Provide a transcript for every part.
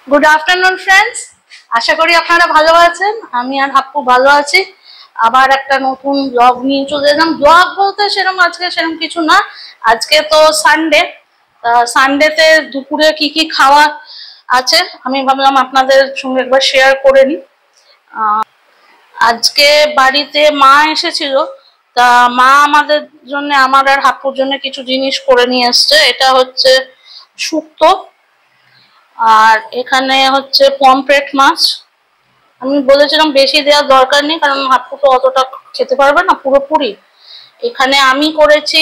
Good afternoon friends, আশা করি আপনারা ভালো আছেন। আমি আর হাপ্পু ভালো আছি। আবার একটা নতুন ব্লগ নিয়ে চলে এলাম। ব্লগ বলতে আজকে সেরকম কিছু না। আজকে তো সানডে, সানডেতে দুপুরে কি কি খাওয়া আছে আমি ভাবলাম আপনাদের সঙ্গে একবার শেয়ার করে নিই। আজকে বাড়িতে মা এসেছিল, তা মা আমাদের জন্য, আমার আর হাপ্পুর জন্য কিছু জিনিস করে নিয়ে এসছে। এটা হচ্ছে শুক্তো, আর এখানে হচ্ছে পমফ্রেট মাছ। আমি বলেছিলাম বেশি দেওয়ার দরকার নেই, কারণ হাপ্পু তো অতটা খেতে পারবে না পুরোপুরি। এখানে আমি করেছি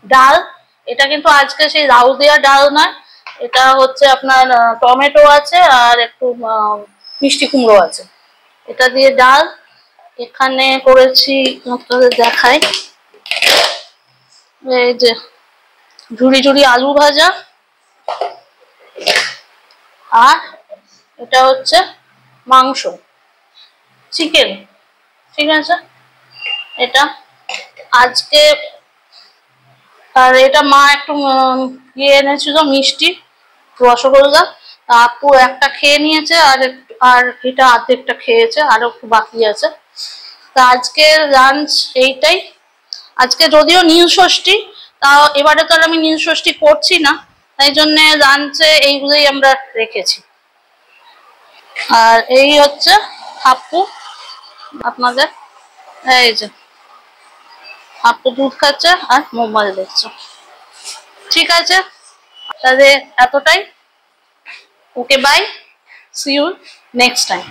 ডাল। এটা কিন্তু আজকে সেই লাউ দেওয়া ডাল নয়, এটা হচ্ছে আপনার টমেটো আছে আর একটু মিষ্টি কুমড়ো আছে, এটা দিয়ে ডাল। এখানে করেছি, আপনাদের দেখাই, এই যে ঝুড়ি ঝুড়ি আলু ভাজা, আর এটা হচ্ছে মাংস, চিকেন। ঠিক আছে, এটা আজকে। আর এটা মা একটু ইয়ে এনেছিল, মিষ্টি, রসগোল্লা। আপু একটা খেয়ে নিয়েছে, আর এটা অর্ধেকটা খেয়েছে, আরো একটু বাকি আছে। তা আজকে লাঞ্চ এইটাই। আজকে যদিও নীল ষষ্ঠী, তাও এবারে তো আর আমি নীল ষষ্ঠী করছি না, তাই জন্য লাঞ্চে এইগুলোই আমরা রেখেছি। আর এই হচ্ছে হাপ্পু আপনাদের, এই যে হাপ্পু দুধ খাচ্ছে আর মোবাইল দেখছে। ঠিক আছে, তাহলে এতটাই। Okay, bye, see you next time.